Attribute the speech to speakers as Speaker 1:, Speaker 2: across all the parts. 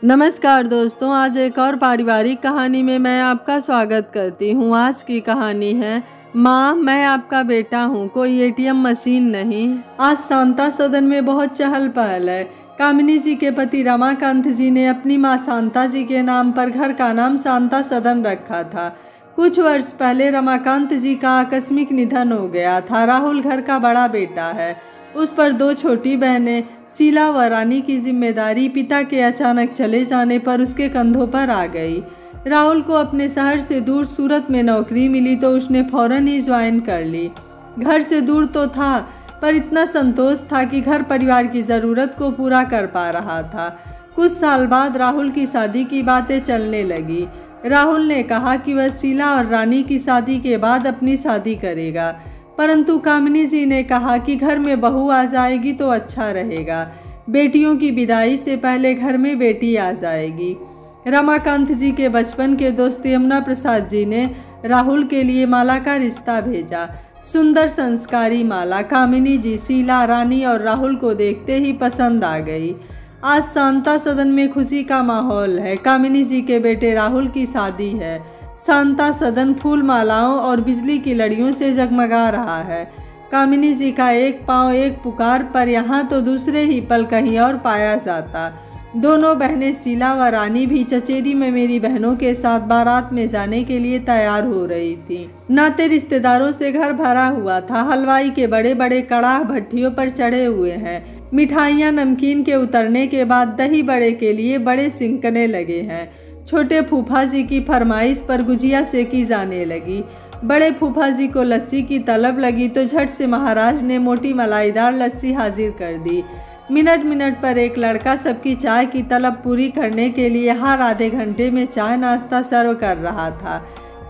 Speaker 1: नमस्कार दोस्तों, आज एक और पारिवारिक कहानी में मैं आपका स्वागत करती हूँ। आज की कहानी है माँ मैं आपका बेटा हूँ, कोई एटीएम मशीन नहीं। आज शांता सदन में बहुत चहल पहल है। कामिनी जी के पति रमाकांत जी ने अपनी माँ शांता जी के नाम पर घर का नाम शांता सदन रखा था। कुछ वर्ष पहले रमाकांत जी का आकस्मिक निधन हो गया था। राहुल घर का बड़ा बेटा है, उस पर दो छोटी बहनें शीला व रानी की जिम्मेदारी पिता के अचानक चले जाने पर उसके कंधों पर आ गई। राहुल को अपने शहर से दूर सूरत में नौकरी मिली तो उसने फौरन ही ज्वाइन कर ली। घर से दूर तो था पर इतना संतोष था कि घर परिवार की ज़रूरत को पूरा कर पा रहा था। कुछ साल बाद राहुल की शादी की बातें चलने लगी। राहुल ने कहा कि वह शीला और रानी की शादी के बाद अपनी शादी करेगा, परंतु कामिनी जी ने कहा कि घर में बहू आ जाएगी तो अच्छा रहेगा। बेटियों की विदाई से पहले घर में बेटी आ जाएगी। रमाकांत जी के बचपन के दोस्त यमुना प्रसाद जी ने राहुल के लिए माला का रिश्ता भेजा। सुंदर संस्कारी माला कामिनी जी, शीला, रानी और राहुल को देखते ही पसंद आ गई। आज शांता सदन में खुशी का माहौल है। कामिनी जी के बेटे राहुल की शादी है। शांता सदन फूल मालाओं और बिजली की लड़ियों से जगमगा रहा है। कामिनी जी का एक पाँव एक पुकार पर यहाँ तो दूसरे ही पल कहीं और पाया जाता। दोनों बहनें शीला व रानी भी चचेरी में मेरी बहनों के साथ बारात में जाने के लिए तैयार हो रही थी। नाते रिश्तेदारों से घर भरा हुआ था। हलवाई के बड़े बड़े कड़ाह भट्टियों पर चढ़े हुए हैं। मिठाइयाँ नमकीन के उतरने के बाद दही बड़े के लिए बड़े सिंकने लगे हैं। छोटे फूफा जी की फरमाइश पर गुजिया सेकी जाने लगी। बड़े फूफा जी को लस्सी की तलब लगी तो झट से महाराज ने मोटी मलाईदार लस्सी हाजिर कर दी। मिनट मिनट पर एक लड़का सबकी चाय की तलब पूरी करने के लिए हर आधे घंटे में चाय नाश्ता सर्व कर रहा था।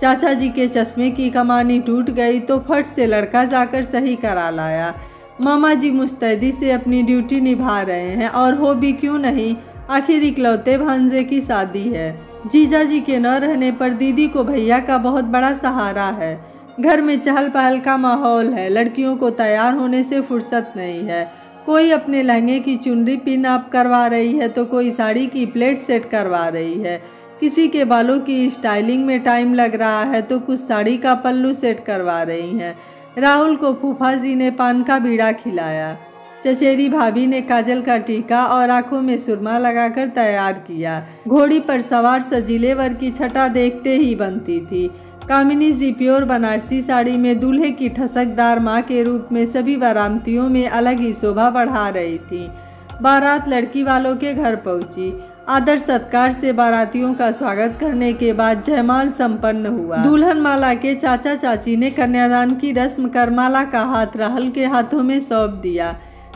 Speaker 1: चाचा जी के चश्मे की कमानी टूट गई तो फट से लड़का जाकर सही करा लाया। मामा जी मुस्तैदी से अपनी ड्यूटी निभा रहे हैं, और हो भी क्यों नहीं, आखिर इकलौते भांजे की शादी है। जीजा जी के न रहने पर दीदी को भैया का बहुत बड़ा सहारा है। घर में चहल पहल का माहौल है। लड़कियों को तैयार होने से फुर्सत नहीं है। कोई अपने लहंगे की चुनरी पिन अप करवा रही है तो कोई साड़ी की प्लेट सेट करवा रही है। किसी के बालों की स्टाइलिंग में टाइम लग रहा है तो कुछ साड़ी का पल्लू सेट करवा रही हैं। राहुल को फूफा जी ने पान का बीड़ा खिलाया। चचेरी भाभी ने काजल का टीका और आंखों में सुरमा लगाकर तैयार किया। घोड़ी पर सवार सजीले वर की छटा देखते ही बनती थी। कामिनी जी प्योर बनारसी साड़ी में दूल्हे की ठसकदार माँ के रूप में सभी बारातियों में अलग ही शोभा बढ़ा रही थी। बारात लड़की वालों के घर पहुंची। आदर सत्कार से बारातियों का स्वागत करने के बाद जयमाल संपन्न हुआ। दुल्हन माला के चाचा चाची ने कन्यादान की रस्म कर माला का हाथ राहुल के हाथों में सौंप दिया।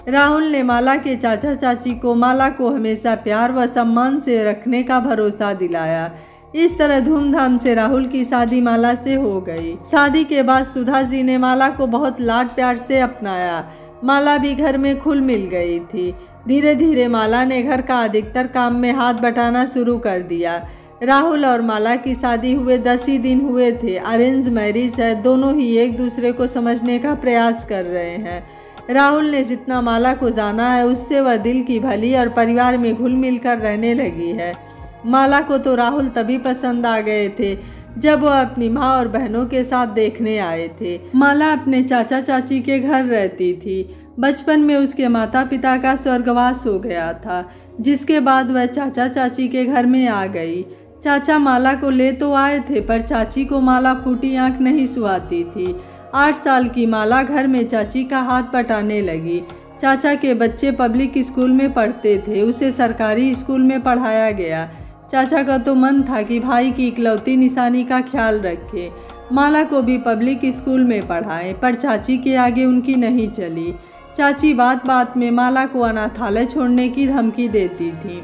Speaker 1: राहुल ने माला के चाचा चाची को माला को हमेशा प्यार व सम्मान से रखने का भरोसा दिलाया। इस तरह धूमधाम से राहुल की शादी माला से हो गई। शादी के बाद सुधा जी ने माला को बहुत लाड प्यार से अपनाया। माला भी घर में खुल मिल गई थी। धीरे धीरे माला ने घर का अधिकतर काम में हाथ बटाना शुरू कर दिया। राहुल और माला की शादी हुए 10 ही दिन हुए थे। अरेंज मैरिज है, दोनों ही एक दूसरे को समझने का प्रयास कर रहे हैं। राहुल ने जितना माला को जाना है उससे वह दिल की भली और परिवार में घुल मिल कर रहने लगी है। माला को तो राहुल तभी पसंद आ गए थे जब वह अपनी माँ और बहनों के साथ देखने आए थे। माला अपने चाचा चाची के घर रहती थी। बचपन में उसके माता पिता का स्वर्गवास हो गया था, जिसके बाद वह चाचा चाची के घर में आ गई। चाचा माला को ले तो आए थे पर चाची को माला फूटी आँख नहीं सुहाती थी। 8 साल की माला घर में चाची का हाथ बटाने लगी। चाचा के बच्चे पब्लिक स्कूल में पढ़ते थे, उसे सरकारी स्कूल में पढ़ाया गया। चाचा का तो मन था कि भाई की इकलौती निशानी का ख्याल रखे, माला को भी पब्लिक स्कूल में पढ़ाएं, पर चाची के आगे उनकी नहीं चली। चाची बात बात में माला को अनाथालय छोड़ने की धमकी देती थी।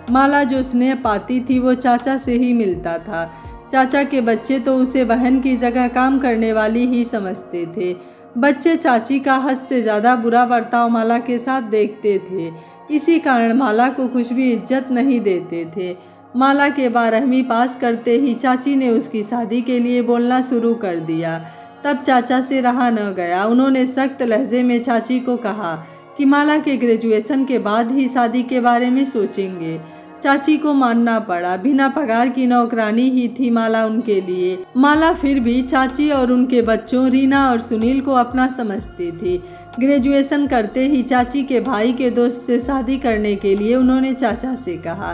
Speaker 1: माला जो स्नेह पाती थी वो चाचा से ही मिलता था। चाचा के बच्चे तो उसे बहन की जगह काम करने वाली ही समझते थे। बच्चे चाची का हद से ज़्यादा बुरा बर्ताव माला के साथ देखते थे। इसी कारण माला को कुछ भी इज्जत नहीं देते थे। माला के 12वीं पास करते ही चाची ने उसकी शादी के लिए बोलना शुरू कर दिया। तब चाचा से रहा न गया। उन्होंने सख्त लहजे में चाची को कहा कि माला के ग्रेजुएशन के बाद ही शादी के बारे में सोचेंगे। चाची को मानना पड़ा। बिना पगार की नौकरानी ही थी माला उनके लिए। माला फिर भी चाची और उनके बच्चों रीना और सुनील को अपना समझती थी। ग्रेजुएशन करते ही चाची के भाई के दोस्त से शादी करने के लिए उन्होंने चाचा से कहा।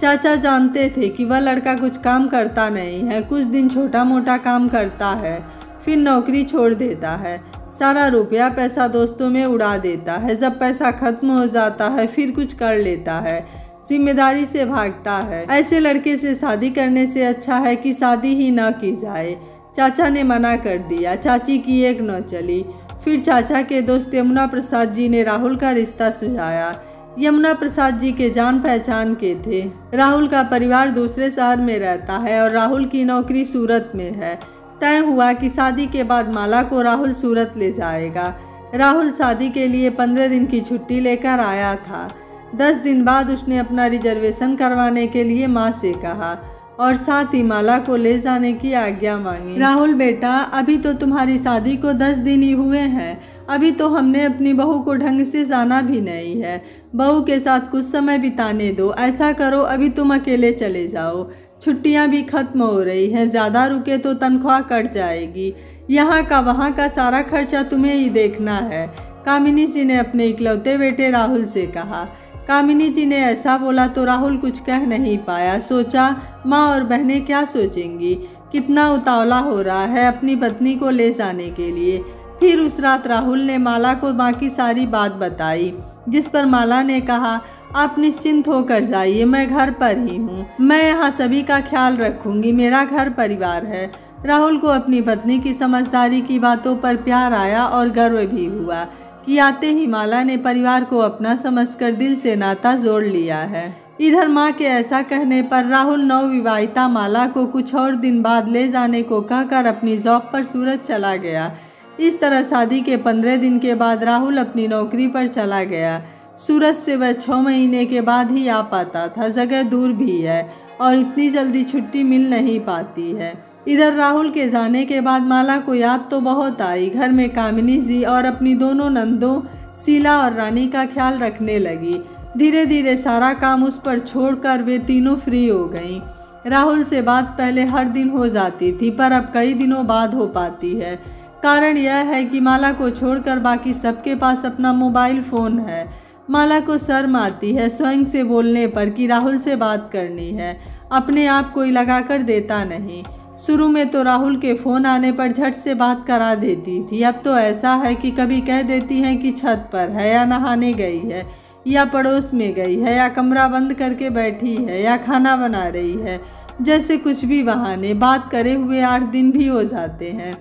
Speaker 1: चाचा जानते थे कि वह लड़का कुछ काम करता नहीं है, कुछ दिन छोटा मोटा काम करता है, फिर नौकरी छोड़ देता है, सारा रुपया पैसा दोस्तों में उड़ा देता है, जब पैसा खत्म हो जाता है फिर कुछ कर लेता है, जिम्मेदारी से भागता है। ऐसे लड़के से शादी करने से अच्छा है कि शादी ही न की जाए। चाचा ने मना कर दिया। चाची की एक न चली। फिर चाचा के दोस्त यमुना प्रसाद जी ने राहुल का रिश्ता सुझाया। यमुना प्रसाद जी के जान पहचान के थे। राहुल का परिवार दूसरे शहर में रहता है और राहुल की नौकरी सूरत में है। तय हुआ कि शादी के बाद माला को राहुल सूरत ले जाएगा। राहुल शादी के लिए 15 दिन की छुट्टी लेकर आया था। 10 दिन बाद उसने अपना रिजर्वेशन करवाने के लिए माँ से कहा और साथ ही माला को ले जाने की आज्ञा मांगी। राहुल बेटा, अभी तो तुम्हारी शादी को 10 दिन ही हुए हैं। अभी तो हमने अपनी बहू को ढंग से जाना भी नहीं है। बहू के साथ कुछ समय बिताने दो। ऐसा करो, अभी तुम अकेले चले जाओ। छुट्टियां भी खत्म हो रही हैं, ज़्यादा रुके तो तनख्वाह कट जाएगी। यहाँ का वहाँ का सारा खर्चा तुम्हें ही देखना है। कामिनी जी ने अपने इकलौते बेटे राहुल से कहा। कामिनी जी ने ऐसा बोला तो राहुल कुछ कह नहीं पाया। सोचा माँ और बहनें क्या सोचेंगी, कितना उतावला हो रहा है अपनी पत्नी को ले जाने के लिए। फिर उस रात राहुल ने माला को बाकी सारी बात बताई, जिस पर माला ने कहा, आप निश्चिंत होकर जाइए, मैं घर पर ही हूँ। मैं यहाँ सभी का ख्याल रखूँगी, मेरा घर परिवार है। राहुल को अपनी पत्नी की समझदारी की बातों पर प्यार आया और गर्व भी हुआ कि आते ही माला ने परिवार को अपना समझकर दिल से नाता जोड़ लिया है। इधर माँ के ऐसा कहने पर राहुल नवविवाहिता माला को कुछ और दिन बाद ले जाने को कहकर अपनी जॉब पर सूरत चला गया। इस तरह शादी के 15 दिन के बाद राहुल अपनी नौकरी पर चला गया। सूरत से वह 6 महीने के बाद ही आ पाता था। जगह दूर भी है और इतनी जल्दी छुट्टी मिल नहीं पाती है। इधर राहुल के जाने के बाद माला को याद तो बहुत आई। घर में कामिनी जी और अपनी दोनों नंदों शीला और रानी का ख्याल रखने लगी। धीरे धीरे सारा काम उस पर छोड़कर वे तीनों फ्री हो गईं। राहुल से बात पहले हर दिन हो जाती थी, पर अब कई दिनों बाद हो पाती है। कारण यह है कि माला को छोड़कर बाकी सबके पास अपना मोबाइल फ़ोन है। माला को शर्म आती है स्वयं से बोलने पर कि राहुल से बात करनी है। अपने आप कोई लगाकर देता नहीं। शुरू में तो राहुल के फ़ोन आने पर झट से बात करा देती थी। अब तो ऐसा है कि कभी कह देती हैं कि छत पर है, या नहाने गई है, या पड़ोस में गई है, या कमरा बंद करके बैठी है, या खाना बना रही है। जैसे कुछ भी बहाने। बात करे हुए 8 दिन भी हो जाते हैं।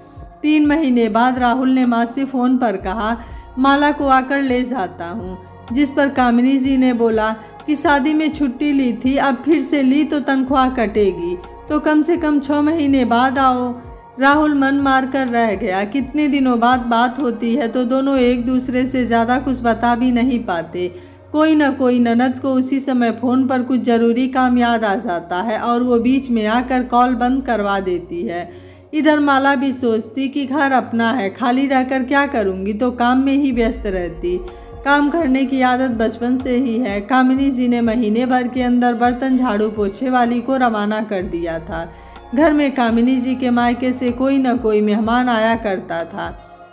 Speaker 1: 3 महीने बाद राहुल ने माँ से फ़ोन पर कहा, माला को आकर ले जाता हूँ। जिस पर कामिनी जी ने बोला कि शादी में छुट्टी ली थी, अब फिर से ली तो तनख्वाह कटेगी, तो कम से कम 6 महीने बाद आओ। राहुल मन मार कर रह गया। कितने दिनों बाद बात होती है तो दोनों एक दूसरे से ज़्यादा कुछ बता भी नहीं पाते। कोई न कोई ननद को उसी समय फ़ोन पर कुछ ज़रूरी काम याद आ जाता है और वो बीच में आकर कॉल बंद करवा देती है। इधर माला भी सोचती कि घर अपना है, खाली रहकर क्या करूँगी, तो काम में ही व्यस्त रहती। काम करने की आदत बचपन से ही है। कामिनी जी ने महीने भर के अंदर बर्तन झाड़ू पोछे वाली को रवाना कर दिया था। घर में कामिनी जी के मायके से कोई न कोई मेहमान आया करता था।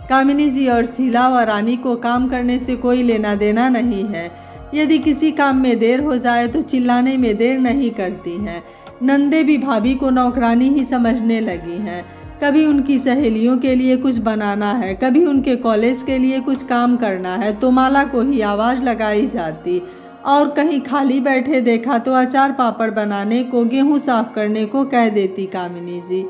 Speaker 1: कामिनी जी और शीला व रानी को काम करने से कोई लेना देना नहीं है। यदि किसी काम में देर हो जाए तो चिल्लाने में देर नहीं करती हैं। नंदे भी भाभी को नौकरानी ही समझने लगी हैं। कभी उनकी सहेलियों के लिए कुछ बनाना है, कभी उनके कॉलेज के लिए कुछ काम करना है तो माला को ही आवाज़ लगाई जाती। और कहीं खाली बैठे देखा तो अचार पापड़ बनाने को, गेहूं साफ करने को कह देती कामिनी जी।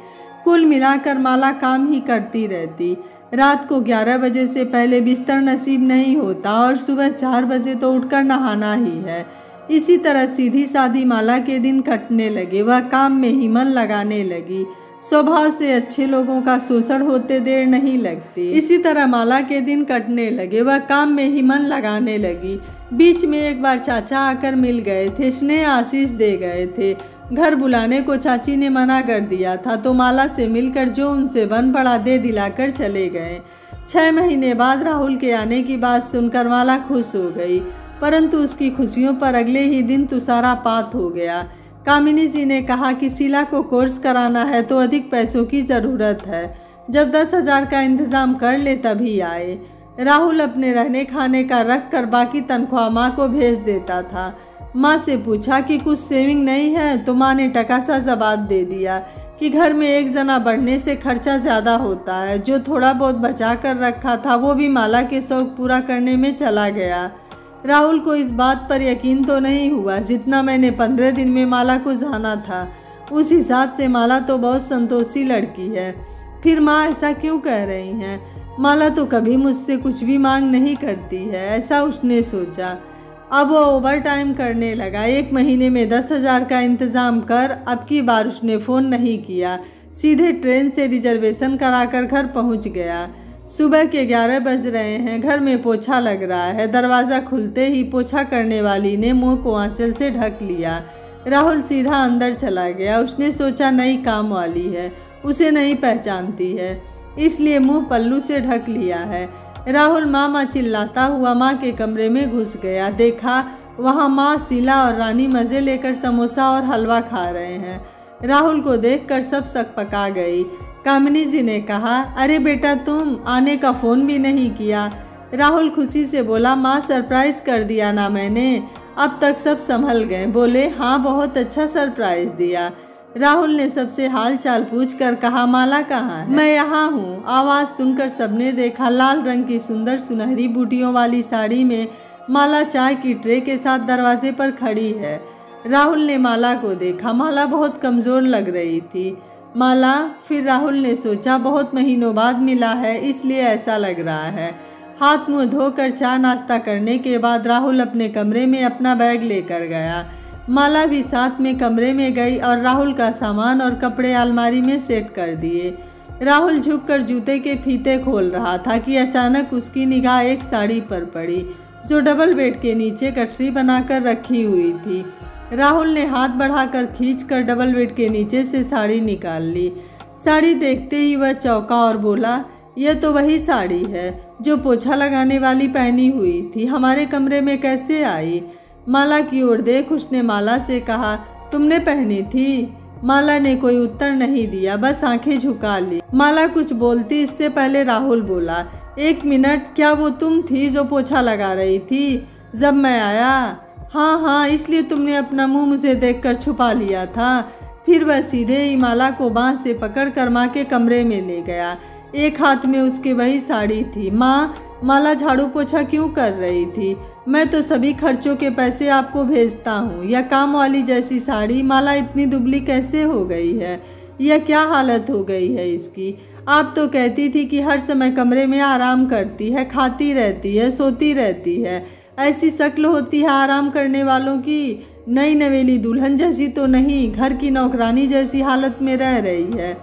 Speaker 1: कुल मिलाकर माला काम ही करती रहती। रात को 11 बजे से पहले बिस्तर नसीब नहीं होता और सुबह 4 बजे तो उठकर नहाना ही है। इसी तरह सीधी सादी माला के दिन कटने लगे। वह काम में ही मन लगाने लगी। स्वभाव से अच्छे लोगों का शोषण होते देर नहीं लगती। इसी तरह माला के दिन कटने लगे। वह काम में ही मन लगाने लगी। बीच में एक बार चाचा आकर मिल गए थे, स्नेह आशीष दे गए थे। घर बुलाने को चाची ने मना कर दिया था तो माला से मिलकर जो उनसे बन पड़ा दे दिलाकर चले गए। 6 महीने बाद राहुल के आने की बात सुनकर माला खुश हो गई। परंतु उसकी खुशियों पर अगले ही दिन तुषारापात हो गया। कामिनी जी ने कहा कि शीला को कोर्स कराना है तो अधिक पैसों की ज़रूरत है, जब 10,000 का इंतज़ाम कर ले तभी आए। राहुल अपने रहने खाने का रख कर बाकी तनख्वाह माँ को भेज देता था। माँ से पूछा कि कुछ सेविंग नहीं है तो माँ ने टका सा जवाब दे दिया कि घर में एक जना बढ़ने से खर्चा ज़्यादा होता है। जो थोड़ा बहुत बचा कर रखा था वो भी माला के शौक पूरा करने में चला गया। राहुल को इस बात पर यकीन तो नहीं हुआ, जितना मैंने 15 दिन में माला को जाना था उस हिसाब से माला तो बहुत संतोषी लड़की है। फिर माँ ऐसा क्यों कह रही हैं? माला तो कभी मुझसे कुछ भी मांग नहीं करती है, ऐसा उसने सोचा। अब वो ओवर टाइम करने लगा। 1 महीने में 10,000 का इंतज़ाम कर अब की बार उसने फ़ोन नहीं किया, सीधे ट्रेन से रिजर्वेशन कराकर घर पहुंच गया। सुबह के 11 बज रहे हैं, घर में पोछा लग रहा है। दरवाज़ा खुलते ही पोछा करने वाली ने मुंह को आंचल से ढक लिया। राहुल सीधा अंदर चला गया। उसने सोचा नई काम वाली है, उसे नहीं पहचानती है, इसलिए मुंह पल्लू से ढक लिया है। राहुल माँ चिल्लाता हुआ माँ के कमरे में घुस गया। देखा वहाँ माँ, शीला और रानी मज़े लेकर समोसा और हलवा खा रहे हैं। राहुल को देखकर सब सकपका गई। कामिनी जी ने कहा, अरे बेटा तुम आने का फ़ोन भी नहीं किया। राहुल खुशी से बोला, माँ सरप्राइज़ कर दिया ना मैंने। अब तक सब संभल गए। बोले, हाँ बहुत अच्छा सरप्राइज़ दिया। राहुल ने सबसे हाल चाल पूछकर कहा, माला कहाँ है? मैं यहाँ हूँ। आवाज़ सुनकर सबने देखा। लाल रंग की सुंदर सुनहरी बूटियों वाली साड़ी में माला चाय की ट्रे के साथ दरवाजे पर खड़ी है। राहुल ने माला को देखा। माला बहुत कमज़ोर लग रही थी। माला, फिर राहुल ने सोचा बहुत महीनों बाद मिला है इसलिए ऐसा लग रहा है। हाथ मुँह धोकर चाय नाश्ता करने के बाद राहुल अपने कमरे में अपना बैग लेकर गया। माला भी साथ में कमरे में गई और राहुल का सामान और कपड़े अलमारी में सेट कर दिए। राहुल झुककर जूते के फीते खोल रहा था कि अचानक उसकी निगाह एक साड़ी पर पड़ी जो डबल बेड के नीचे गठरी बनाकर रखी हुई थी। राहुल ने हाथ बढ़ाकर खींचकर डबल बेड के नीचे से साड़ी निकाल ली। साड़ी देखते ही वह चौंका और बोला, यह तो वही साड़ी है जो पोछा लगाने वाली पहनी हुई थी। हमारे कमरे में कैसे आई? माला की ओर देख उसने माला से कहा, तुमने पहनी थी? माला ने कोई उत्तर नहीं दिया, बस आंखें झुका ली। माला कुछ बोलती इससे पहले राहुल बोला, 1 मिनट, क्या वो तुम थी जो पोछा लगा रही थी जब मैं आया? हाँ, इसलिए तुमने अपना मुंह मुझे देखकर छुपा लिया था। फिर वह सीधे ही माला को बाँह से पकड़कर माँ के कमरे में ले गया। एक हाथ में उसके वही साड़ी थी। माला झाड़ू पोछा क्यों कर रही थी? मैं तो सभी खर्चों के पैसे आपको भेजता हूँ। यह काम वाली जैसी साड़ी, माला इतनी दुबली कैसे हो गई है? यह क्या हालत हो गई है इसकी? आप तो कहती थी कि हर समय कमरे में आराम करती है, खाती रहती है, सोती रहती है। ऐसी शक्ल होती है आराम करने वालों की। नई नवेली दुल्हन जैसी तो नहीं, घर की नौकरानी जैसी हालत में रह रही है।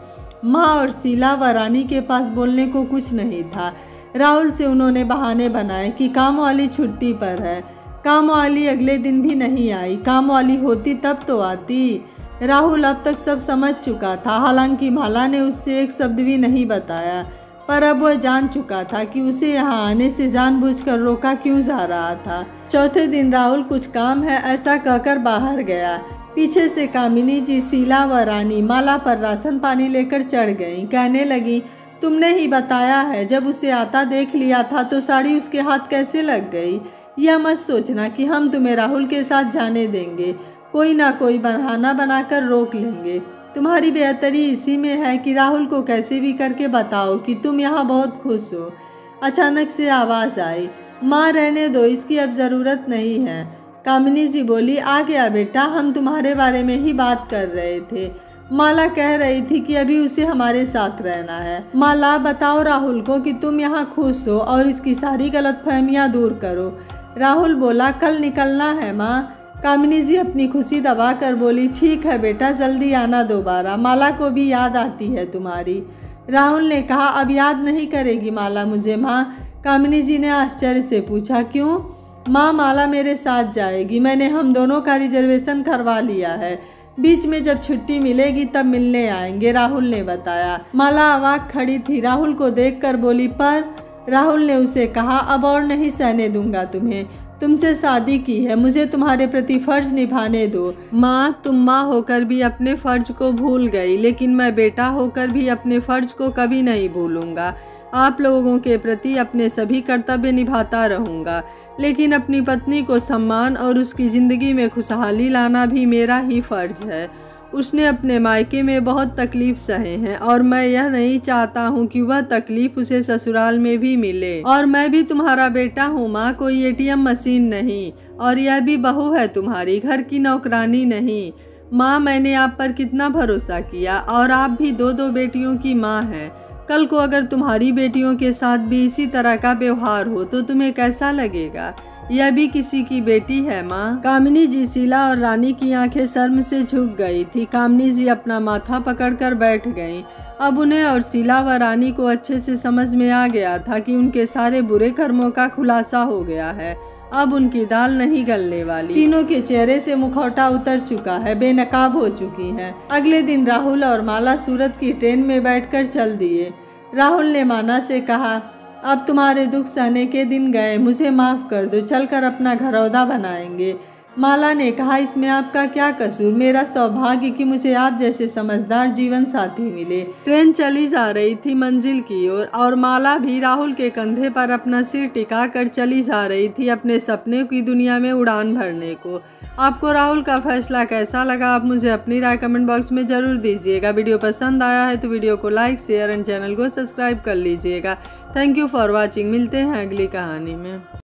Speaker 1: माँ और शीला व रानी के पास बोलने को कुछ नहीं था। राहुल से उन्होंने बहाने बनाए कि काम वाली छुट्टी पर है। काम वाली अगले दिन भी नहीं आई। काम वाली होती तब तो आती। राहुल अब तक सब समझ चुका था। हालांकि माला ने उससे एक शब्द भी नहीं बताया, पर अब वह जान चुका था कि उसे यहाँ आने से जानबूझकर रोका क्यों जा रहा था। चौथे दिन राहुल कुछ काम है ऐसा कहकर बाहर गया। पीछे से कामिनी जी, शीला व रानी माला पर राशन पानी लेकर चढ़ गईं। कहने लगी, तुमने ही बताया है, जब उसे आता देख लिया था तो साड़ी उसके हाथ कैसे लग गई? यह मत सोचना कि हम तुम्हें राहुल के साथ जाने देंगे। कोई ना कोई बहाना बनाकर रोक लेंगे। तुम्हारी बेहतरी इसी में है कि राहुल को कैसे भी करके बताओ कि तुम यहाँ बहुत खुश हो। अचानक से आवाज़ आई, माँ रहने दो, इसकी अब ज़रूरत नहीं है। कामिनी जी बोली, आ गया बेटा, हम तुम्हारे बारे में ही बात कर रहे थे। माला कह रही थी कि अभी उसे हमारे साथ रहना है। माला, बताओ राहुल को कि तुम यहाँ खुश हो और इसकी सारी गलतफहमियाँ दूर करो। राहुल बोला, कल निकलना है माँ। कामिनी जी अपनी खुशी दबा कर बोली, ठीक है बेटा, जल्दी आना दोबारा, माला को भी याद आती है तुम्हारी। राहुल ने कहा, अब याद नहीं करेगी माला मुझे माँ? कामिनी जी ने आश्चर्य से पूछा, क्यों? माँ, माला मेरे साथ जाएगी, मैंने हम दोनों का रिजर्वेशन करवा लिया है। बीच में जब छुट्टी मिलेगी तब मिलने आएंगे, राहुल ने बताया। माला अवाक खड़ी थी। राहुल को देखकर बोली, पर? राहुल ने उसे कहा, अब और नहीं सहने दूंगा तुम्हें। तुमसे शादी की है, मुझे तुम्हारे प्रति फर्ज निभाने दो। माँ, तुम माँ होकर भी अपने फर्ज को भूल गई, लेकिन मैं बेटा होकर भी अपने फर्ज को कभी नहीं भूलूंगा। आप लोगों के प्रति अपने सभी कर्तव्य निभाता रहूंगा, लेकिन अपनी पत्नी को सम्मान और उसकी ज़िंदगी में खुशहाली लाना भी मेरा ही फर्ज है। उसने अपने मायके में बहुत तकलीफ सहे हैं और मैं यह नहीं चाहता हूँ कि वह तकलीफ उसे ससुराल में भी मिले। और मैं भी तुम्हारा बेटा हूँ माँ, कोई एटीएम मशीन नहीं, और यह भी बहू है तुम्हारी, घर की नौकरानी नहीं। माँ, मैंने आप पर कितना भरोसा किया, और आप भी दो दो बेटियों की माँ हैं। कल को अगर तुम्हारी बेटियों के साथ भी इसी तरह का व्यवहार हो तो तुम्हें कैसा लगेगा? यह भी किसी की बेटी है माँ। कामिनी जी, शीला और रानी की आंखें शर्म से झुक गई थी। कामिनी जी अपना माथा पकड़कर बैठ गईं। अब उन्हें और शीला व रानी को अच्छे से समझ में आ गया था कि उनके सारे बुरे कर्मों का खुलासा हो गया है। अब उनकी दाल नहीं गलने वाली। तीनों के चेहरे से मुखौटा उतर चुका है, बेनकाब हो चुकी हैं। अगले दिन राहुल और माला सूरत की ट्रेन में बैठकर चल दिए। राहुल ने माना से कहा, अब तुम्हारे दुख सहने के दिन गए, मुझे माफ़ कर दो, चलकर अपना घरौदा बनाएंगे। माला ने कहा, इसमें आपका क्या कसूर, मेरा सौभाग्य कि मुझे आप जैसे समझदार जीवन साथी मिले। ट्रेन चली जा रही थी मंजिल की ओर, और माला भी राहुल के कंधे पर अपना सिर टिकाकर चली जा रही थी अपने सपने की दुनिया में उड़ान भरने को। आपको राहुल का फैसला कैसा लगा, आप मुझे अपनी राय कमेंट बॉक्स में ज़रूर दीजिएगा। वीडियो पसंद आया है तो वीडियो को लाइक, शेयर एंड चैनल को सब्सक्राइब कर लीजिएगा। Thank you for watching. मिलते हैं अगली कहानी में।